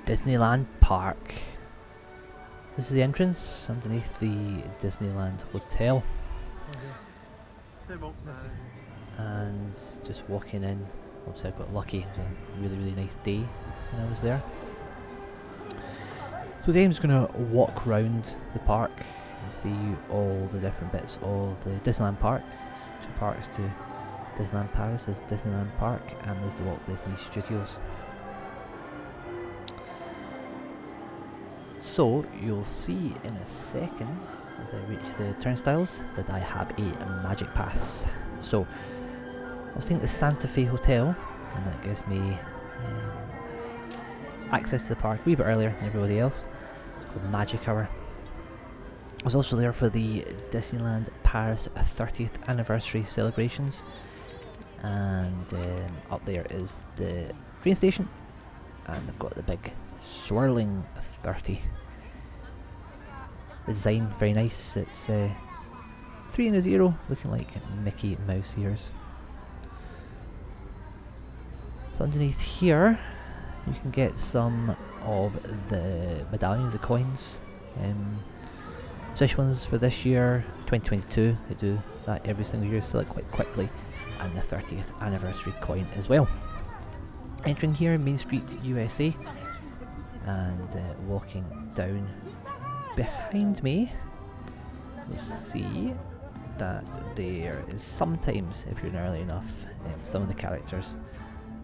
Disneyland Park. This is the entrance underneath the Disneyland Hotel. And just walking in, obviously I got lucky, it was a really nice day when I was there. So today I'm just going to walk around the park and see all the different bits of the Disneyland Park. Two parks to Disneyland Paris, there's Disneyland Park and there's the Walt Disney Studios. So you'll see in a second as I reach the turnstiles that I have a magic pass. So I was thinking the Santa Fe Hotel, and that gives me access to the park a wee bit earlier than everybody else. It's called Magic Hour. I was also there for the Disneyland Paris 30th anniversary celebrations, and up there is the train station, and they've got the big swirling 30. The design very nice. It's 3 and a 0, looking like Mickey Mouse ears. So underneath here you can get some of the medallions, the coins, special ones for this year, 2022. They do that every single year, sell it quite quickly, and the 30th anniversary coin as well. Entering here, Main Street, USA, and walking down behind me, you'll see that there is sometimes, if you're in early enough, some of the characters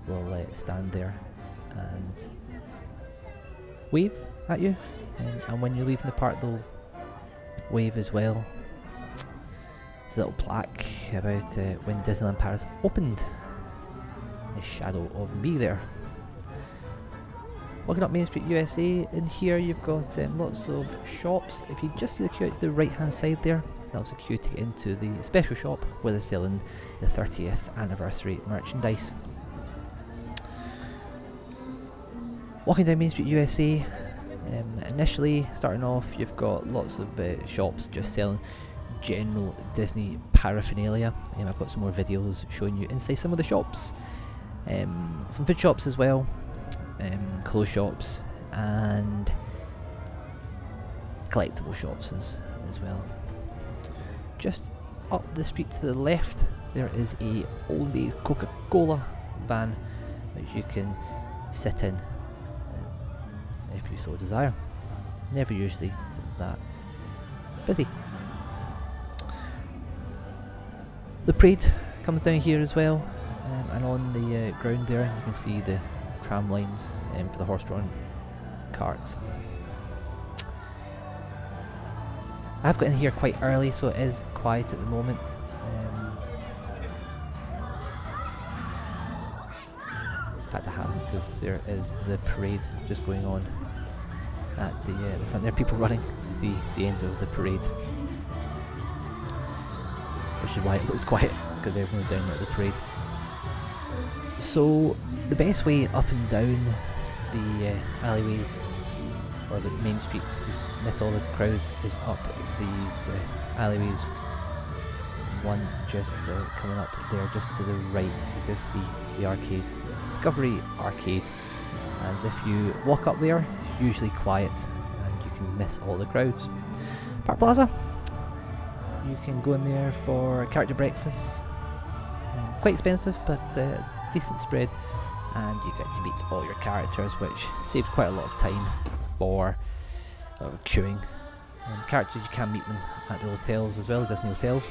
will stand there and wave at you, and when you're leaving the park they'll wave as well. There's a little plaque about when Disneyland Paris opened, the shadow of me there. Walking up Main Street USA, in here you've got lots of shops. If you just see the queue out to the right hand side there, that was a queue to get into the special shop where they're selling the 30th anniversary merchandise. Walking down Main Street USA, initially starting off you've got lots of shops just selling general Disney paraphernalia. I've got some more videos showing you inside some of the shops. Some food shops as well, clothes shops, and collectible shops as well. Just up the street to the left there is a old days Coca-Cola van which you can sit in if you so desire. Never usually that busy. The parade comes down here as well, and on the ground there you can see the tram lines for the horse-drawn carts. I've got in here quite early, so it is quiet at the moment. In fact I haven't, because there is the parade just going on at the front there. People running to see the end of the parade, which is why it looks quiet, because everyone's down there at the parade. So the best way up and down the alleyways or the main street to miss all the crowds is up these alleyways. One just coming up there just to the right, you just see the arcade, Discovery Arcade, and if you walk up there it's usually quiet and you can miss all the crowds. Park Plaza, you can go in there for character breakfast, quite expensive but decent spread, and you get to meet all your characters, which saves quite a lot of time for queuing. Characters, you can meet them at the hotels as well, Disney hotels,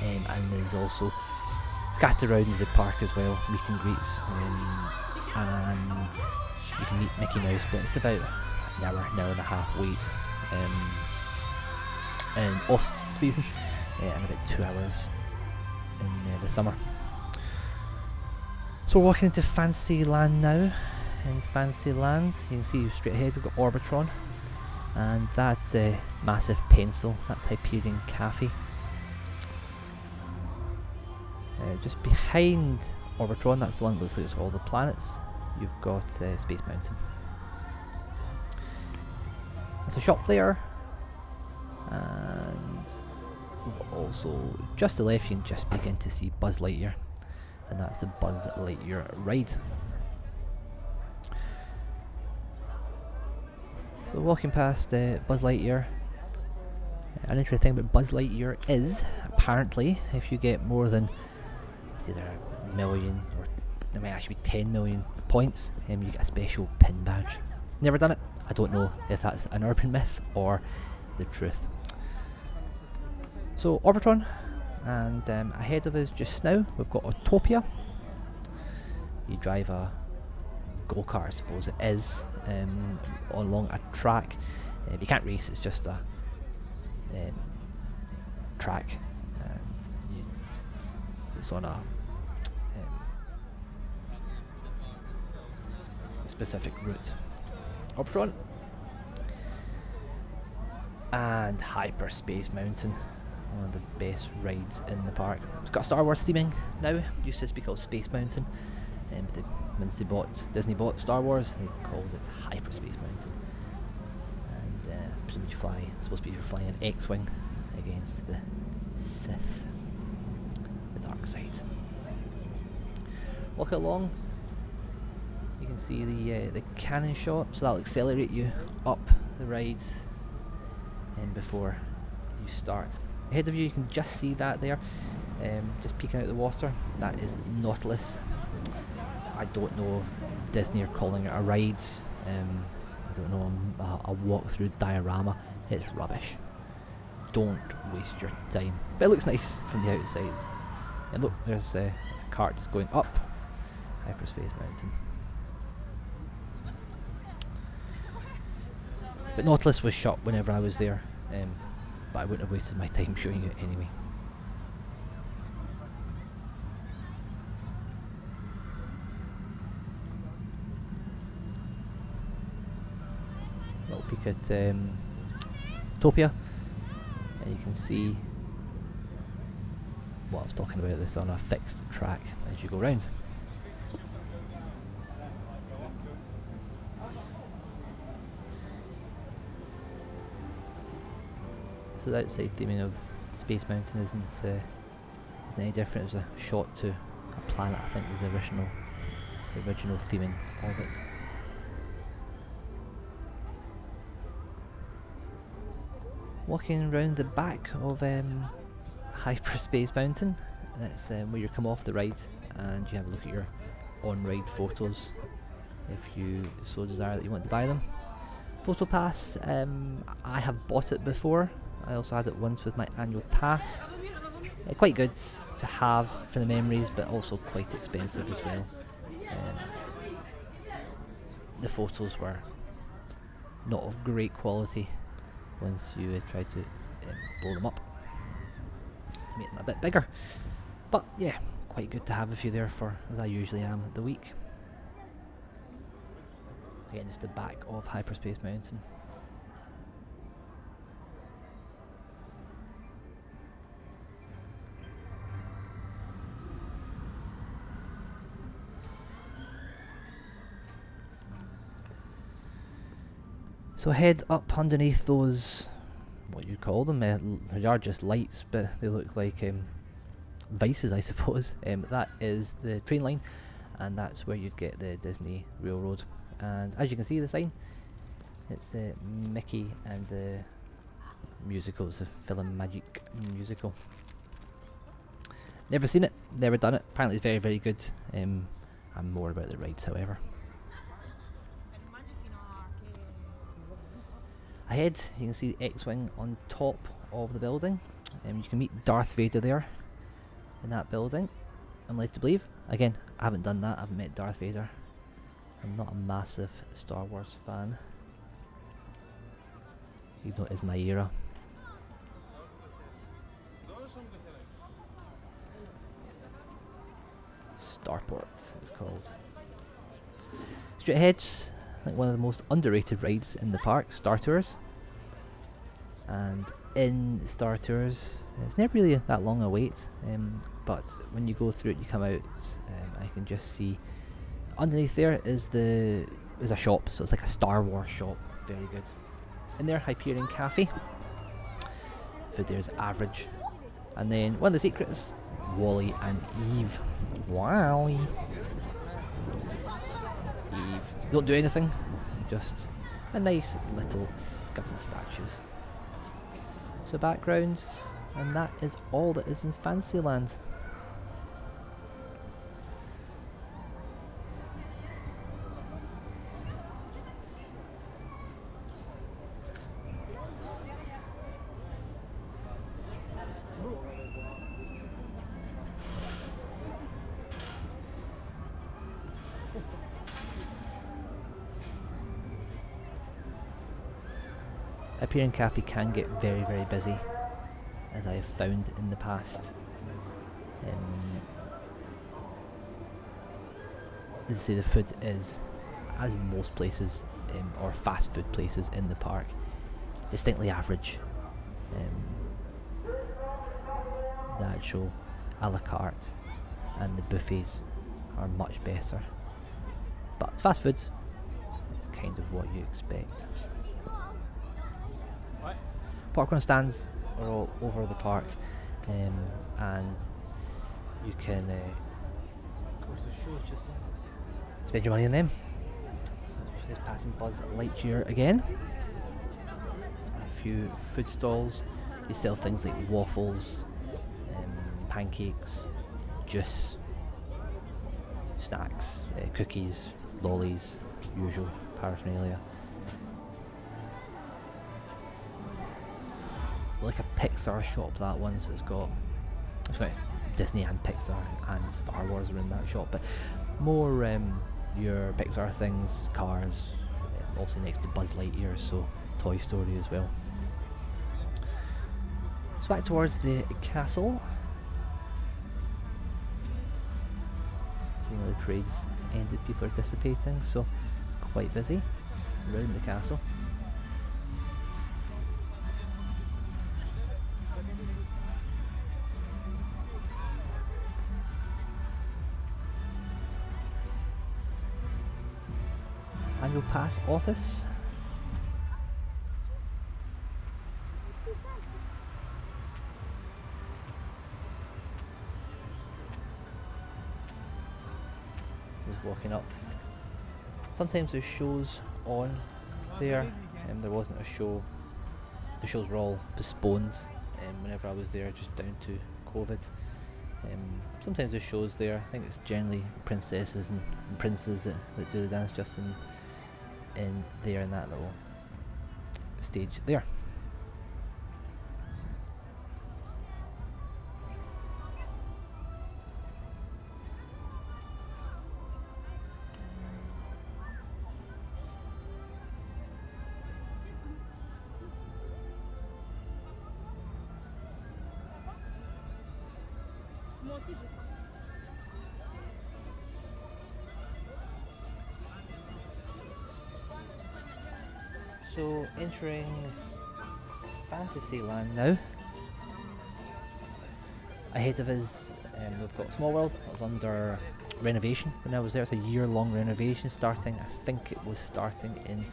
and there's also scattered around the park as well, meet and greets, and you can meet Mickey Mouse, but it's about an hour and a half wait in off season, and about 2 hours in the summer. So we're walking into Fantasyland now. In Fantasyland, you can see straight ahead we've got Orbitron, and that's a massive pencil, that's Hyperion Cafe. Just behind Orbitron, that's the one that looks like it's all the planets, you've got Space Mountain. There's a shop there, and we've also just to the left you can just begin to see Buzz Lightyear, and that's the Buzz Lightyear ride. walking past Buzz Lightyear. An interesting thing about Buzz Lightyear is, apparently, if you get more than either 1 million or there might actually be 10 million points, you get a special pin badge. Never done it. I don't know if that's an urban myth or the truth. So Orbitron, and ahead of us just now we've got Autopia. You drive a go-kart, I suppose it is, along a track. You can't race, it's just a track, and it's on a specific route. Orbitron and Hyperspace Mountain, one of the best rides in the park. It's got a Star Wars theming now. Used to just be called Space Mountain, once Disney bought Star Wars, they called it Hyperspace Mountain. And presumably supposed to be flying an X-wing against the Sith, the dark side. Walk along, you can see the cannon shot, so that'll accelerate you up the rides before you start. Ahead of you, you can just see that there, just peeking out the water. That is Nautilus. I don't know if Disney are calling it a ride. I don't know, a walkthrough diorama. It's rubbish. Don't waste your time. But it looks nice from the outside. And look, there's a cart just going up Hyperspace Mountain. But Nautilus was shot whenever I was there, but I wouldn't have wasted my time showing it anyway. Little peek at Topia, and you can see what I was talking about, this on a fixed track as you go round. So the outside theming of Space Mountain isn't any different. It was a shot to a planet, I think was the original theming of it. Walking around the back of Hyperspace Mountain, that's where you come off the ride and you have a look at your on-ride photos if you so desire that you want to buy them. Photopass, I have bought it before. I also had it once with my annual pass. Quite good to have for the memories, but also quite expensive as well. The photos were not of great quality once you tried to blow them up to make them a bit bigger. But yeah, quite good to have a few there for, as I usually am, the week. Again, just the back of Hyperspace Mountain. So head up underneath those, what you call them, they are just lights, but they look like vices, I suppose. That is the train line, and that's where you'd get the Disney Railroad. And as you can see the sign, it's Mickey and the musical, it's a Philomagic musical. Never seen it, never done it, apparently it's very, very good. I'm more about the rides, however. Ahead, you can see the X-Wing on top of the building. You can meet Darth Vader there in that building, I'm led to believe. Again, I haven't done that, I haven't met Darth Vader. I'm not a massive Star Wars fan, even though it is my era. Starport, it's called. Straight ahead, I think one of the most underrated rides in the park, Star Tours. And in Star Tours, it's never really that long a wait, but when you go through it, you come out, I can just see underneath there is a shop, so it's like a Star Wars shop, very good. In there, Hyperion Cafe. Food there is average. And then one of the secrets, Wally and Eve. Wally. Eve. Don't do anything, just a nice little couple of statues. So backgrounds, and that is all that is in Fantasyland. Hyperion Cafe can get very, very busy, as I have found in the past. As I say, the food is, as most places, or fast food places in the park, distinctly average. The actual a la carte and the buffets are much better. But fast food is kind of what you expect. Popcorn stands are all over the park, and you can spend your money on them. Just passing Buzz Lightyear again. A few food stalls. They sell things like waffles, pancakes, juice, snacks, cookies, lollies, usual paraphernalia. Like a Pixar shop, that one, so it's got Disney and Pixar and Star Wars are in that shop, but more your Pixar things, cars, obviously next to Buzz Lightyear, so Toy Story as well. So back towards the castle. Seeing the parade's ended, people are dissipating, so quite busy around the castle. Annual pass office. Just walking up. Sometimes there's shows on there. There wasn't a show. The shows were all postponed whenever I was there, just down to COVID. Sometimes there's shows there. I think it's generally princesses and princes that do the dance just in there in that little stage there. So entering Fantasyland now. Ahead of us, we've got Small World. It was under renovation when I was there. It's a year-long renovation starting, I think it was starting in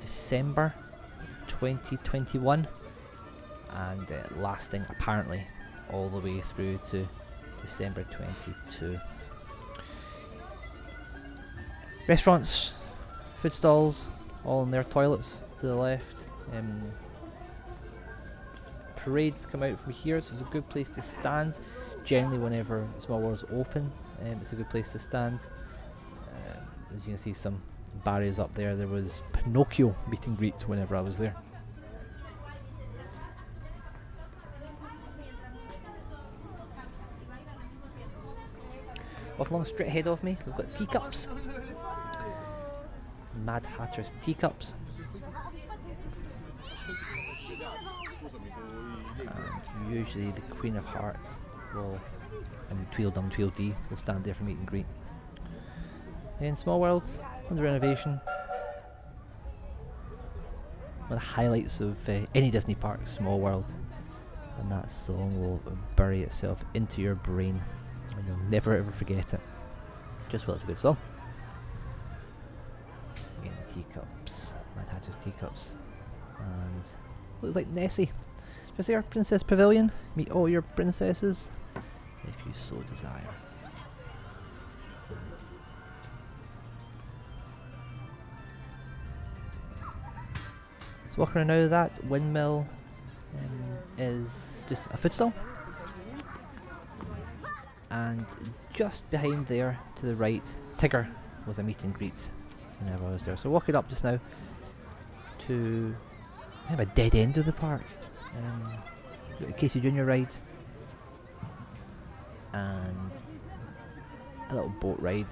December 2021 and lasting apparently all the way through to December 22. Restaurants, food stalls, all in their toilets to the left. Parades come out from here, so it's a good place to stand. Generally, whenever Small World's open, it's a good place to stand. As you can see, some barriers up there. There was Pinocchio meet and greet whenever I was there. Walking along straight ahead of me, we've got teacups. Mad Hatter's teacups. And usually the Queen of Hearts will, and Tweedledum Tweedledee will stand there for meet and greet. In Small World, under renovation. One of the highlights of any Disney park, Small World. And that song will bury itself into your brain and you'll never ever forget it. Just well, it's a good song. Again, the teacups, Mad Hatter's teacups, and looks like Nessie. Just there, Princess Pavilion. Meet all your princesses, if you so desire. So walking around now, that windmill is just a food stall. And just behind there, to the right, Tigger was a meet and greet whenever I was there. So walking up just now to a dead end of the park. Got the Casey Jr. ride and a little boat ride.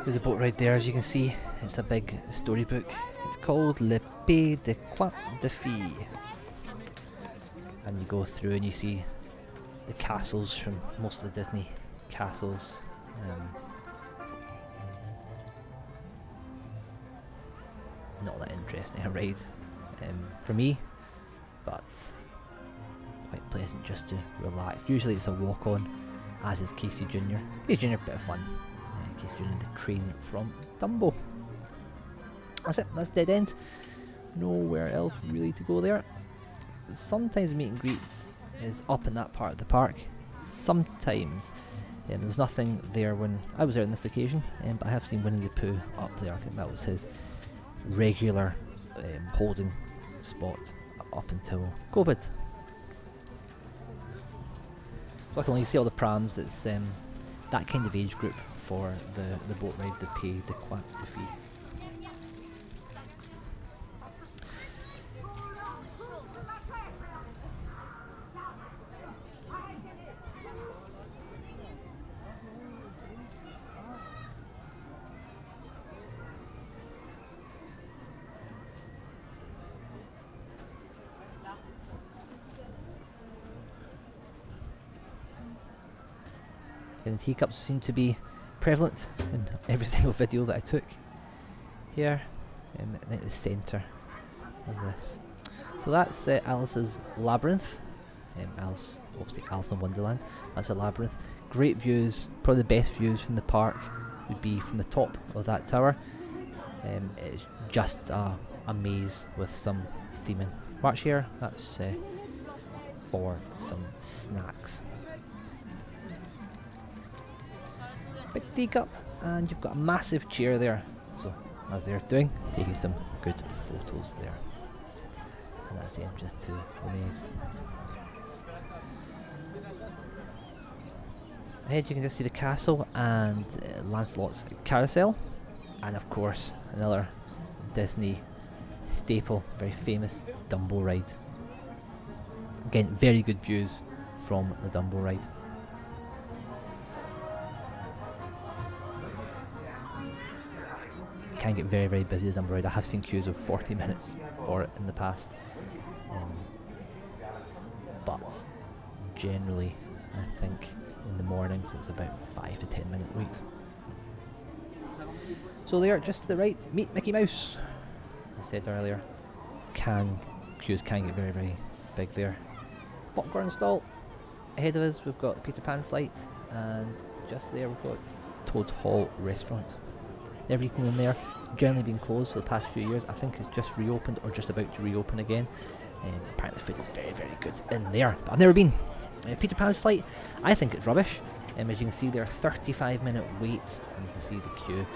There's a boat ride there, as you can see. It's a big storybook. It's called Le Pays de Contes de Fées. And you go through and you see the castles from most of the Disney castles. Not that interesting a ride for me, but quite pleasant just to relax. Usually it's a walk on, as is Casey Jr. Casey Jr. a bit of fun. Casey Jr. the train from Dumbo. That's it, that's dead end. Nowhere else really to go there. Sometimes meet and greets is up in that part of the park. Sometimes there was nothing there when I was there on this occasion, but I have seen Winnie the Pooh up there. I think that was his regular holding spot up until COVID. So I can only see all the prams. It's that kind of age group for the boat ride, the Pays de Contes de Fées. And the teacups seem to be prevalent in every single video that I took here at the centre of this. So that's Alice's Labyrinth. Alice, obviously Alice in Wonderland. That's a labyrinth. Great views. Probably the best views from the park would be from the top of that tower. It's just a maze with some theming. March here. That's for some snacks. Big teacup, and you've got a massive chair there, so as they're doing, taking some good photos there. And that's the entrance to the maze. Ahead you can just see the castle and Lancelot's carousel, and of course another Disney staple, very famous Dumbo ride. Again, very good views from the Dumbo ride. Can get very, very busy the Dumbo ride. I have seen queues of 40 minutes for it in the past, but generally I think in the mornings it's about 5 to 10 minute wait. So there, just to the right, meet Mickey Mouse. As I said earlier, queues can get very, very big there. Popcorn stall. Ahead of us we've got the Peter Pan flight, and just there we've got Toad Hall restaurant. Everything in there generally been closed for the past few years. I think it's just reopened or just about to reopen again. Apparently the food is very, very good in there, but I've never been. Peter Pan's flight, I think it's rubbish. As you can see there, 35-minute wait, and you can see the queue.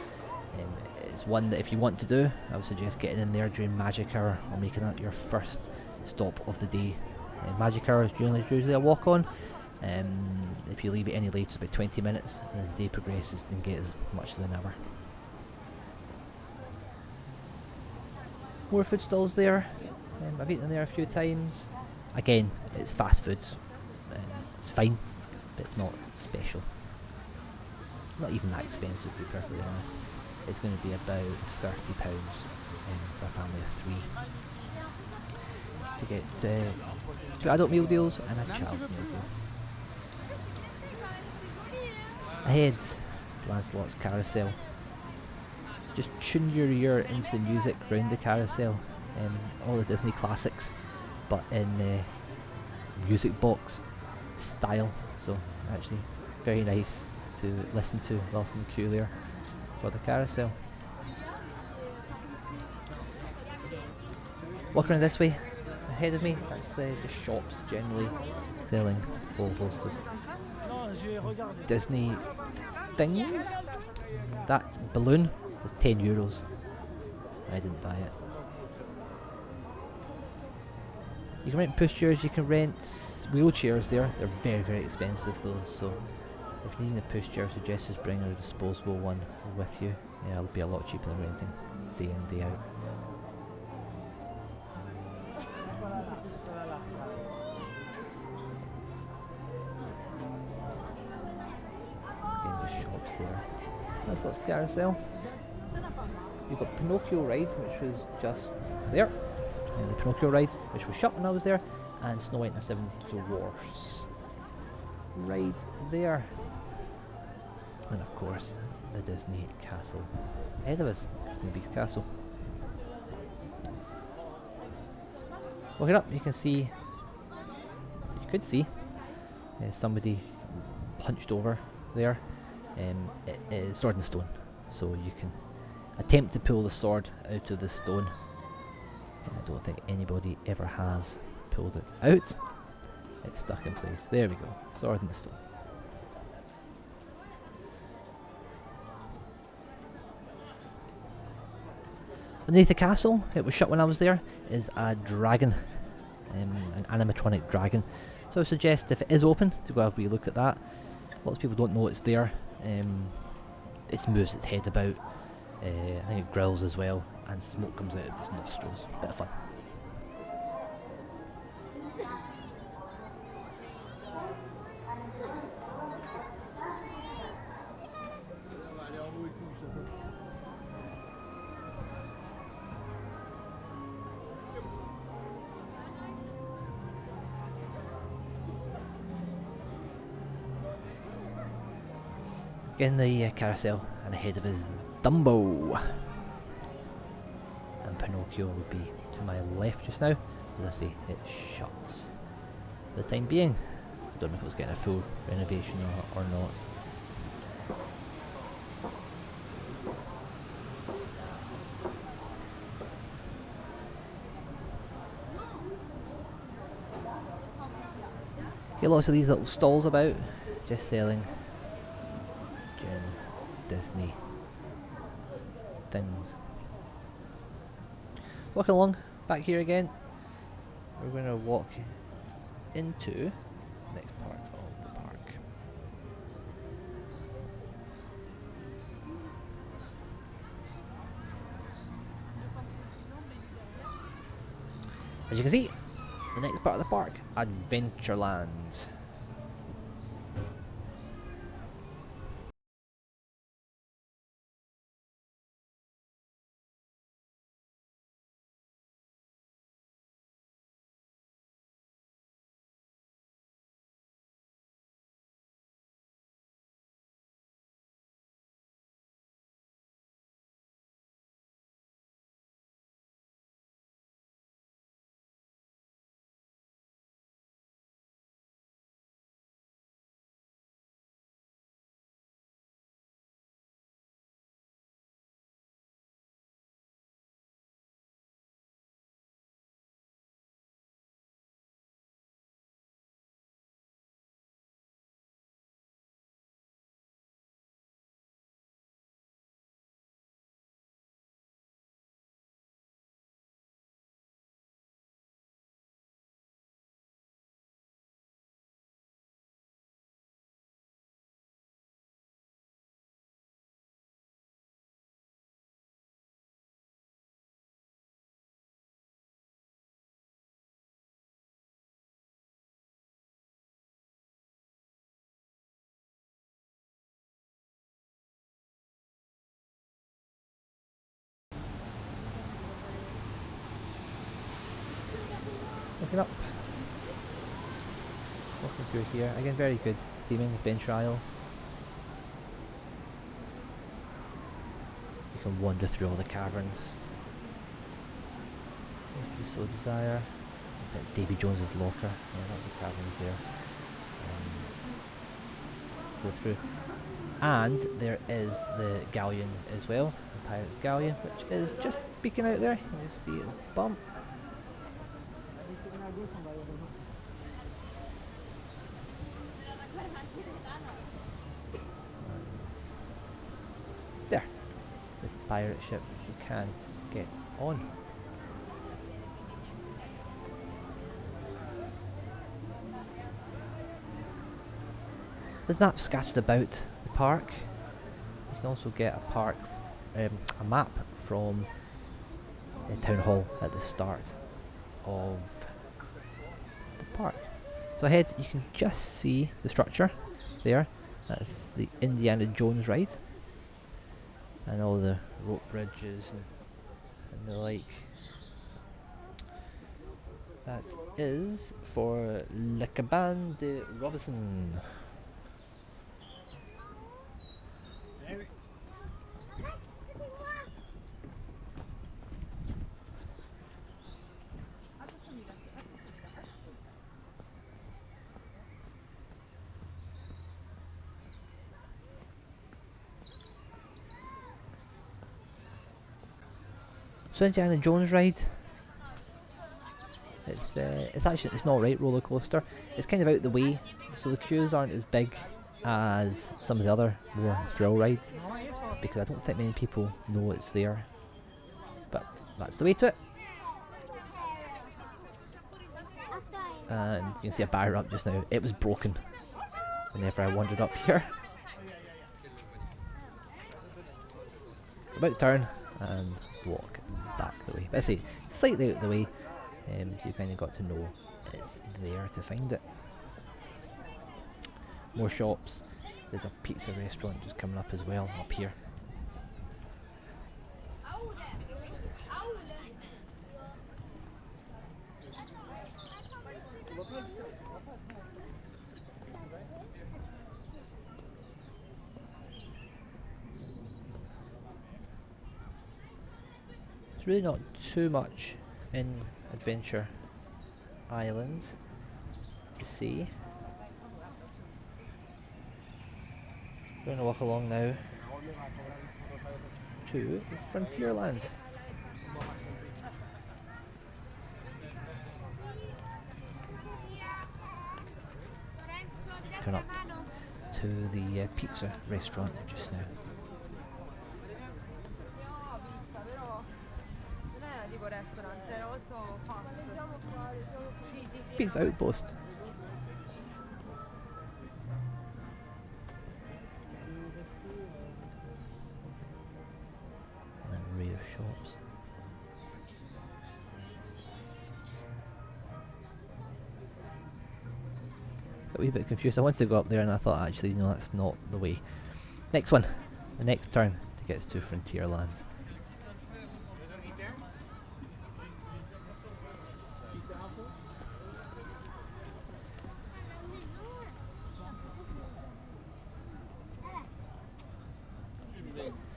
It's one that if you want to do, I would suggest getting in there during magic hour or making that your first stop of the day. Magic hour is usually a walk on. If you leave it any later, it's about 20 minutes, and as the day progresses, then get as much as an hour. More food stalls there. I've eaten there a few times. Again, it's fast food. It's fine, but it's not special. Not even that expensive, to be perfectly honest. It's going to be about £30 for a family of 3 to get 2 adult meal deals and a child meal deal. Ahead, Lancelot's carousel. Just tune your ear into the music around the carousel. All the Disney classics, but in music box style. So actually very nice to listen to whilst in the queue there. for the carousel. Walking around this way, ahead of me, that's just shops generally selling a whole host of Disney things. That balloon was €10. I didn't buy it. You can rent pushchairs, you can rent wheelchairs there. They're very, very expensive though, so if you're needing a pushchair, I suggest just bring a disposable one with you. Yeah, it'll be a lot cheaper than renting day in, day out. Again, just shops there. That's what's carousel. You've got Pinocchio ride, which was just there. And the Pinocchio ride, which was shut when I was there, and Snow White and the Seven Dwarfs right there. And of course, the Disney Castle ahead of us, Beast Castle. Looking up, you can see, you could see somebody hunched over there. It is Sword in Stone, so you can attempt to pull the sword out of the stone. I don't think anybody ever has pulled it out. It's stuck in place. There we go. Sword in the stone. Underneath the castle, it was shut when I was there, is a dragon. An animatronic dragon. So I suggest if it is open, to go have a wee look at that. Lots of people don't know it's there. It moves its head about. I think it growls as well, and smoke comes out of its nostrils. Bit of fun. In the carousel, and ahead of us, Dumbo. And Pinocchio would be to my left just now. As I say, it shuts for the time being. I don't know if it was getting a full renovation or not. Get lots of these little stalls about, just selling Disney things. Walking along back here again, we're going to walk into the next part of the park. As you can see, the next part of the park, Adventureland. Looking up, walking through here, again very good theming, adventure aisle. You can wander through all the caverns if you so desire. Davy Jones's locker, yeah, lots of caverns there. Go through. And there is the galleon as well, the Pirate's Galleon, which is just peeking out there. You can see its bump. There, the pirate ship which you can get on. There's maps scattered about the park. You can also get a map from the town hall at the start of the park. So ahead you can just see the structure there. That's the Indiana Jones ride, and all the rope bridges and the like. That is for Le Cabane de Robinson. So Indiana Jones ride. It's not right roller coaster. It's kind of out the way, so the queues aren't as big as some of the other more thrill rides, because I don't think many people know it's there. But that's the way to it. And you can see a barrier up just now. It was broken whenever I wandered up here. About to turn and walk back the way. But I say slightly out the way, so you kind of got to know it's there to find it. More shops. There's a pizza restaurant just coming up as well up here. There's really not too much in Adventure Island to see. We're going to walk along now to Frontierland. Coming up to the pizza restaurant just now. Pizza Outpost. An array of shops. Got a wee bit confused. I wanted to go up there and I thought actually no, that's not the way. Next one. The next turn to get us to Frontierland.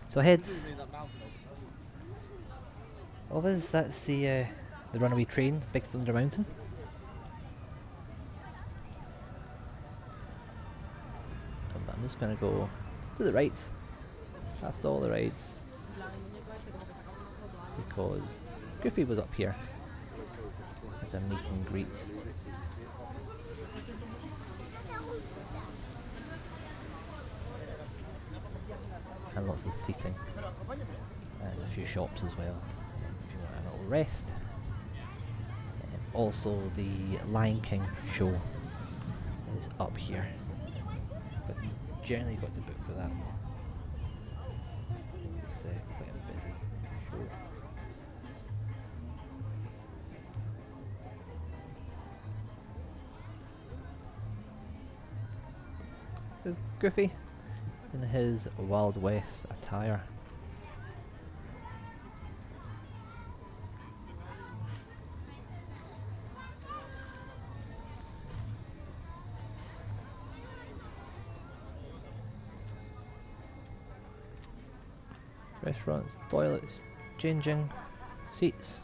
So ahead of us, that's the runaway train, Big Thunder Mountain. And I'm just going to go to the right, past all the rides, because Goofy was up here as a meet and greet. And lots of seating and a few shops as well if you want a little rest. Also the Lion King show is up here, but you generally got to book for that one. It's quite a busy show. There's Goofy in his Wild West attire. Restaurants, toilets, changing, seats.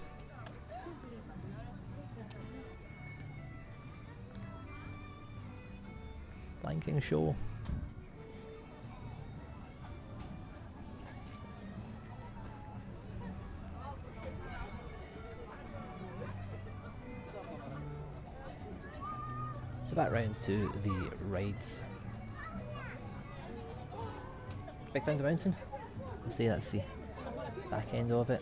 Lion King show. So back round to the rides. Big Thunder Mountain. Let's see, that's the back end of it.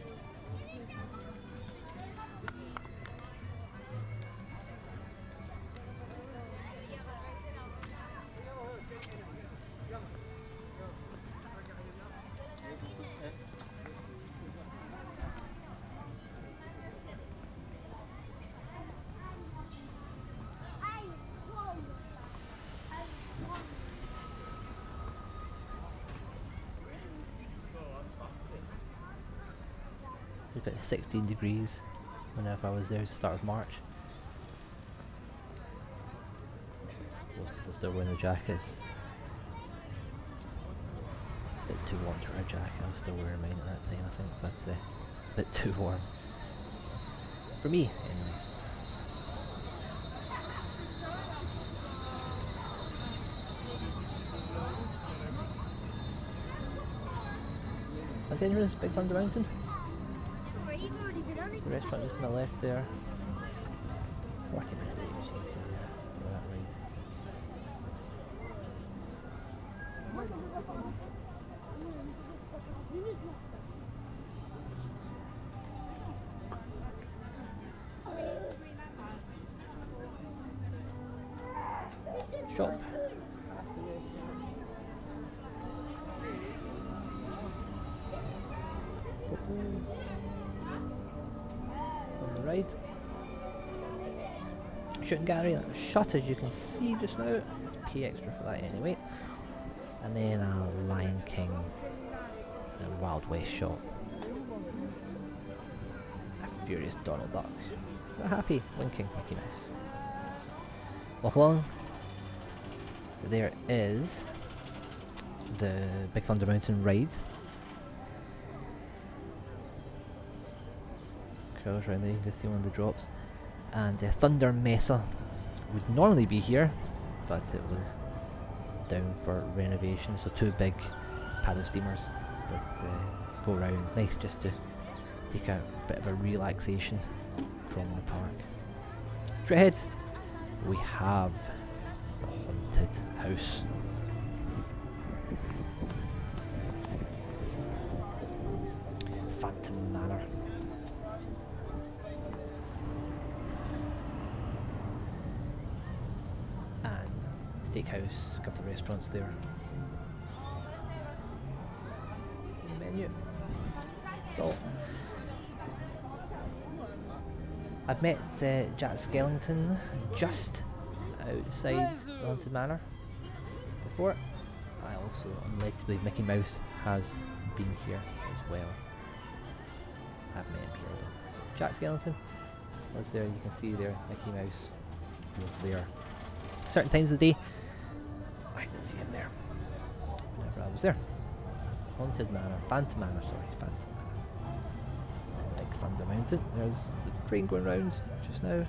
It was about 16 degrees whenever I was there at the start of March. Most people still wearing their jackets. It's a bit too warm to wear a jacket. I was still wearing mine at that time, I think, but it's a bit too warm. For me, anyway. That's the entrance, Big Thunder Mountain. The restaurant just to my left there. 40-minute wait, as you can see there, for that ride. Shop. From the right. Shooting gallery that was shut, as you can see just now. Pay extra for that anyway. And then a Lion King and Wild West shop. A furious Donald Duck. But happy, winking Mickey Mouse. Walk along. There is the Big Thunder Mountain ride. Crowds around there, you can just see one of the drops. And Thunder Mesa would normally be here, but it was down for renovation. So two big paddle steamers that go around. Nice just to take a bit of a relaxation from the park. Straight ahead, we have the Haunted House. Phantom Manor. Steakhouse, a couple of restaurants there. Menu. Stall. I've met Jack Skellington just outside the Haunted Manor before. I also am led to believe Mickey Mouse has been here as well. I've met him here though. Jack Skellington was there, you can see there Mickey Mouse was there. Certain times of the day, I didn't see him there whenever I was there. Haunted Manor, Phantom Manor, sorry, Phantom Manor. Big Thunder Mountain, there's the train going round just now.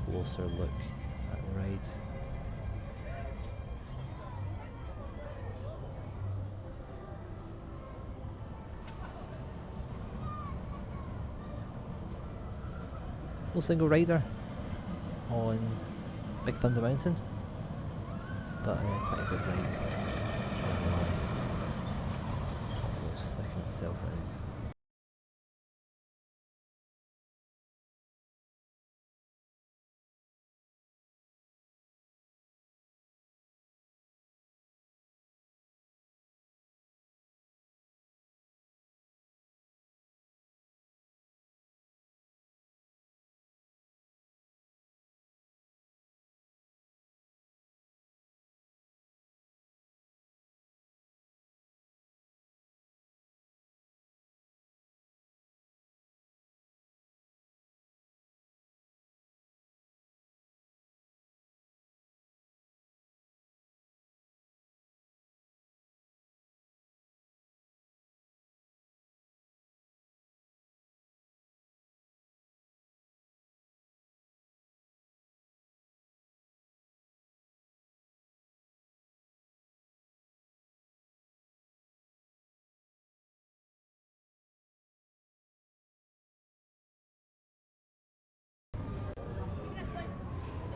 Closer look at the rides. No single rider on Big Thunder Mountain, but quite a good ride. It's flicking itself around.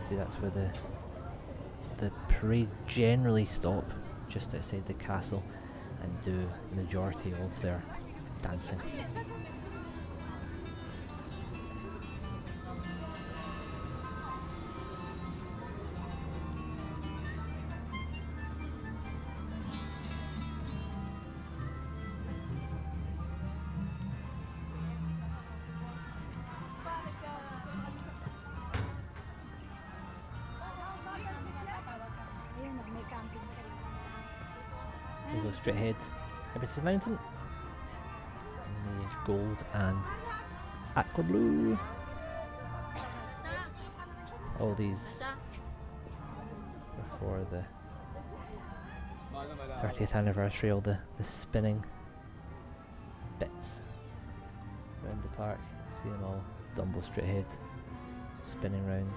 see that's where the parade generally stop, just outside the castle, and do the majority of their dancing. We go straight ahead over to the mountain. And the gold and aqua blue. All these are for the 30th anniversary, all the spinning bits around the park. You see them all. It's Dumbo straight ahead, spinning round.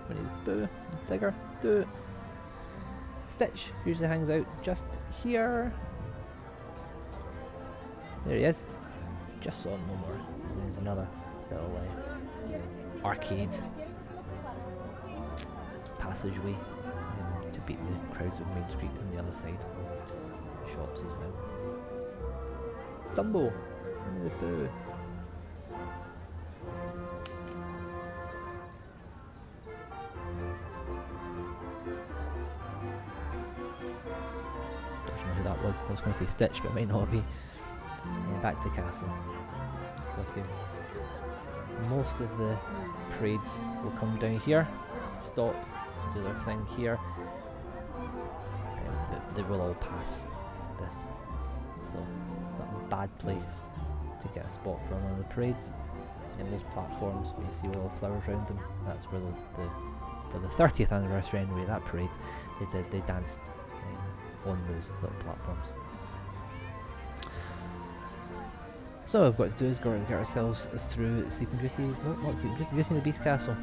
Winnie the Pooh, Tigger, do it. Stitch usually hangs out just here. There he is. Just saw him no more. And there's another little arcade passageway to beat the crowds of Main Street on the other side of the shops as well. Dumbo, Winnie the Pooh. That was. I was going to say Stitch, but it might not be. Back to the castle. So I see most of the parades will come down here, stop, do their thing here, but they will all pass this. So not a bad place to get a spot for one of the parades. And those platforms, where you see all the flowers around them, that's where for the 30th anniversary anyway, that parade, they danced on those little platforms. So what we've got to do is go and get ourselves through Sleeping Beauty. No, not Sleeping Beauty, Beauty and the Beast Castle.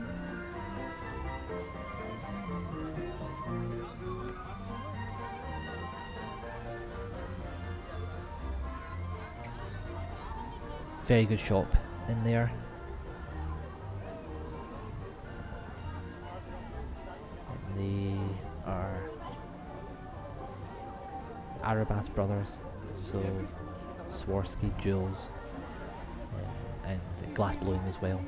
Very good shop in there. And they are Arabas Brothers, so Swarovski jewels and glass blowing as well.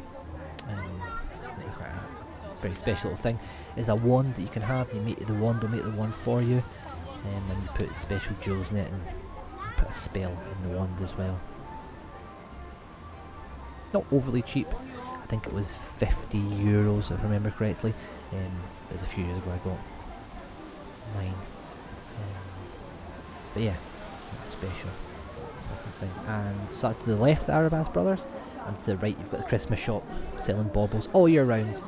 It's quite a very special little thing. It's a wand that you can have. You make the wand, they'll make the wand for you, and you put special jewels in it and put a spell in the wand as well. Not overly cheap. I think it was €50 if I remember correctly. It was a few years ago I got mine. But yeah, special thing. And so that's to the left, the Arabas Brothers, and to the right you've got the Christmas shop selling baubles all year round.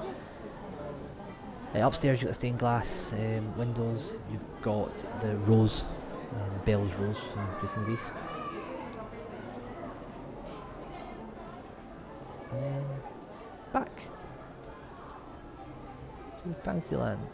Upstairs you've got stained glass windows. You've got the rose, Belle's Rose from Beauty and the Beast. And then back to Fantasyland.